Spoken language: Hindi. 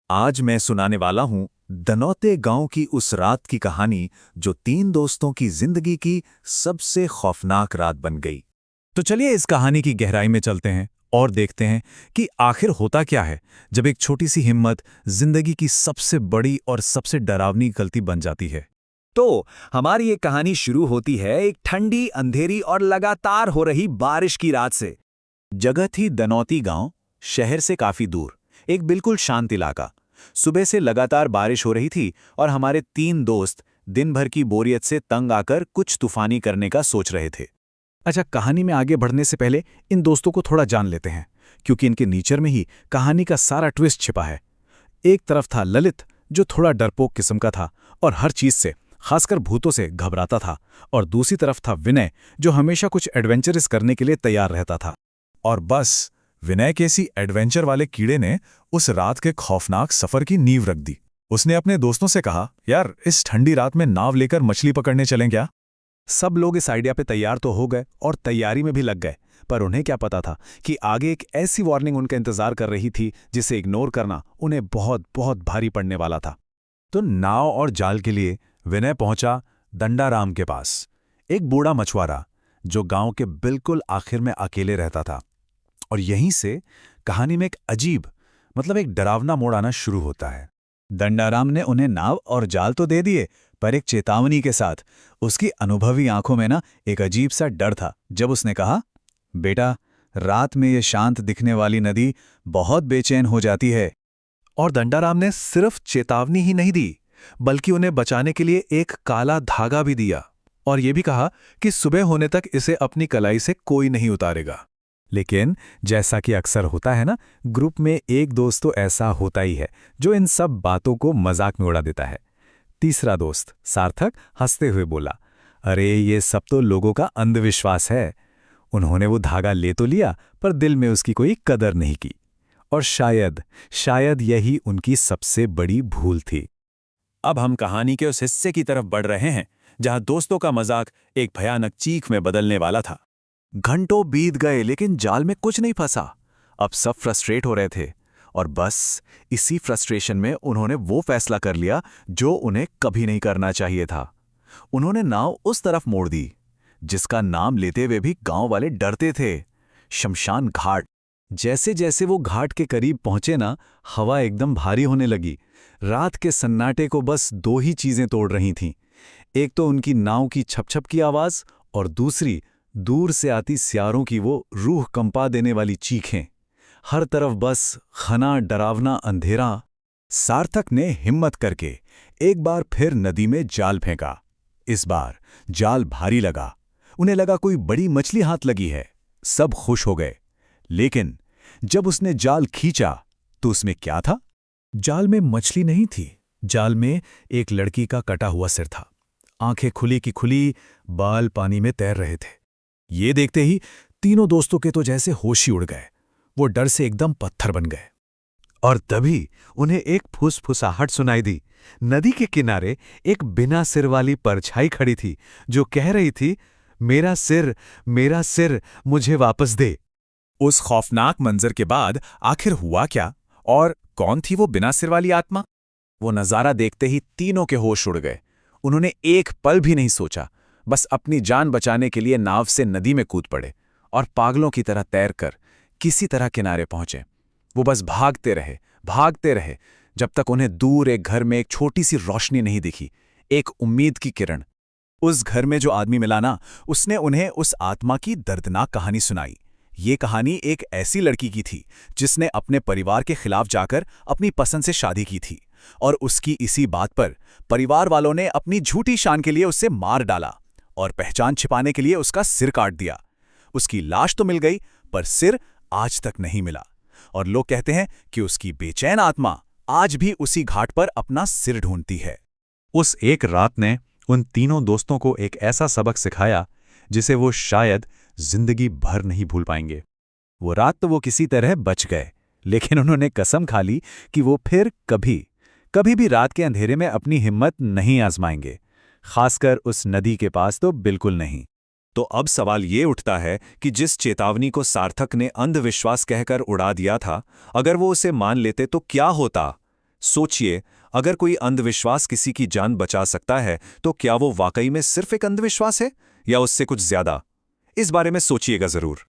आज मैं सुनाने वाला हूं दनौते गांव की उस रात की कहानी जो तीन दोस्तों की जिंदगी की सबसे खौफनाक रात बन गई। तो चलिए इस कहानी की गहराई में चलते हैं और देखते हैं कि आखिर होता क्या है जब एक छोटी सी हिम्मत जिंदगी की सबसे बड़ी और सबसे डरावनी गलती बन जाती है। तो हमारी ये कहानी शुरू होती है एक ठंडी, अंधेरी और लगातार हो रही बारिश की रात से। जगह थी दनौती गांव, शहर से काफी दूर, एक बिल्कुल शांत इलाका। सुबह से लगातार बारिश हो रही थी और हमारे तीन दोस्त दिन भर की बोरियत से तंग आकर कुछ तूफानी करने का सोच रहे थे। अच्छा, कहानी में आगे बढ़ने से पहले इन दोस्तों को थोड़ा जान लेते हैं, क्योंकि इनके नीचर में ही कहानी का सारा ट्विस्ट छिपा है। एक तरफ था ललित, जो थोड़ा डरपोक किस्म का था और हर चीज से, खासकर भूतों से, घबराता था। और दूसरी तरफ था विनय, जो हमेशा कुछ एडवेंचरस करने के लिए तैयार रहता था। और बस विनय के सी एडवेंचर वाले कीड़े ने उस रात के खौफनाक सफर की नींव रख दी। उसने अपने दोस्तों से कहा, यार इस ठंडी रात में नाव लेकर मछली पकड़ने चलें क्या? सब लोग इस आइडिया पे तैयार तो हो गए और तैयारी में भी लग गए, पर उन्हें क्या पता था कि आगे एक ऐसी वार्निंग उनका इंतजार कर रही थी जिसे इग्नोर करना उन्हें बहुत बहुत भारी पड़ने वाला था। तो नाव और जाल के लिए विनय पहुंचा दंडाराम के पास, एक बूढ़ा मछुआरा जो गांव के बिल्कुल आखिर में अकेले रहता था। और यहीं से कहानी में एक अजीब, मतलब एक डरावना मोड़ आना शुरू होता है। दंडाराम ने उन्हें नाव और जाल तो दे दिए, पर एक चेतावनी के साथ। उसकी अनुभवी आंखों में एक अजीब सा डर था जब उसने कहा, बेटा, रात में ये शांत दिखने वाली नदी बहुत बेचैन हो जाती है। और दंडाराम ने सिर्फ चेतावनी ही नहीं दी, बल्कि उन्हें बचाने के लिए एक काला धागा भी दिया और ये भी कहा कि सुबह होने तक इसे अपनी कलाई से कोई नहीं उतारेगा। लेकिन जैसा कि अक्सर होता है ना, ग्रुप में एक दोस्त तो ऐसा होता ही है जो इन सब बातों को मजाक में उड़ा देता है। तीसरा दोस्त सार्थक हंसते हुए बोला, अरे ये सब तो लोगों का अंधविश्वास है। उन्होंने वो धागा ले तो लिया, पर दिल में उसकी कोई कदर नहीं की। और शायद यही उनकी सबसे बड़ी भूल थी। अब हम कहानी के उस हिस्से की तरफ बढ़ रहे हैं जहां दोस्तों का मजाक एक भयानक चीख में बदलने वाला था। घंटों बीत गए लेकिन जाल में कुछ नहीं फंसा। अब सब फ्रस्ट्रेट हो रहे थे और बस इसी फ्रस्ट्रेशन में उन्होंने वो फैसला कर लिया जो उन्हें कभी नहीं करना चाहिए था। उन्होंने नाव उस तरफ मोड़ दी जिसका नाम लेते हुए भी गांव वाले डरते थे, शमशान घाट। जैसे जैसे वो घाट के करीब पहुंचे ना, हवा एकदम भारी होने लगी। रात के सन्नाटे को बस दो ही चीजें तोड़ रही थीं, एक तो उनकी नाव की छपछप की आवाज और दूसरी दूर से आती सियारों की वो रूह कंपा देने वाली चीखें। हर तरफ बस घना डरावना अंधेरा। सार्थक ने हिम्मत करके एक बार फिर नदी में जाल फेंका। इस बार जाल भारी लगा। उन्हें लगा कोई बड़ी मछली हाथ लगी है। सब खुश हो गए। लेकिन जब उसने जाल खींचा तो उसमें क्या था? जाल में मछली नहीं थी। जाल में एक लड़की का कटा हुआ सिर था। आंखें खुली की खुली, बाल पानी में तैर रहे थे। ये देखते ही तीनों दोस्तों के तो जैसे होश ही उड़ गए। वो डर से एकदम पत्थर बन गए। और तभी उन्हें एक फुसफुसाहट सुनाई दी। नदी के किनारे एक बिना सिर वाली परछाई खड़ी थी जो कह रही थी, मेरा सिर मुझे वापस दे। उस खौफनाक मंजर के बाद आखिर हुआ क्या, और कौन थी वो बिना सिर वाली आत्मा? वो नजारा देखते ही तीनों के होश उड़ गए। उन्होंने एक पल भी नहीं सोचा, बस अपनी जान बचाने के लिए नाव से नदी में कूद पड़े और पागलों की तरह तैरकर किसी तरह किनारे पहुंचे। वो बस भागते रहे जब तक उन्हें दूर एक घर में एक छोटी सी रोशनी नहीं दिखी, एक उम्मीद की किरण। उस घर में जो आदमी मिला ना, उसने उन्हें उस आत्मा की दर्दनाक कहानी सुनाई। ये कहानी एक ऐसी लड़की की थी जिसने अपने परिवार के खिलाफ जाकर अपनी पसंद से शादी की थी, और उसकी इसी बात पर परिवार वालों ने अपनी झूठी शान के लिए उसे मार डाला और पहचान छिपाने के लिए उसका सिर काट दिया। उसकी लाश तो मिल गई, पर सिर आज तक नहीं मिला। और लोग कहते हैं कि उसकी बेचैन आत्मा आज भी उसी घाट पर अपना सिर ढूंढती है। उस एक रात ने उन तीनों दोस्तों को एक ऐसा सबक सिखाया जिसे वो शायद जिंदगी भर नहीं भूल पाएंगे। वो रात तो वो किसी तरह बच गए, लेकिन उन्होंने कसम खा ली कि वो फिर कभी भी रात के अंधेरे में अपनी हिम्मत नहीं आजमाएंगे, खासकर उस नदी के पास तो बिल्कुल नहीं। तो अब सवाल ये उठता है कि जिस चेतावनी को सार्थक ने अंधविश्वास कहकर उड़ा दिया था, अगर वो उसे मान लेते तो क्या होता? सोचिए, अगर कोई अंधविश्वास किसी की जान बचा सकता है तो क्या वो वाकई में सिर्फ एक अंधविश्वास है या उससे कुछ ज्यादा? इस बारे में सोचिएगा जरूर।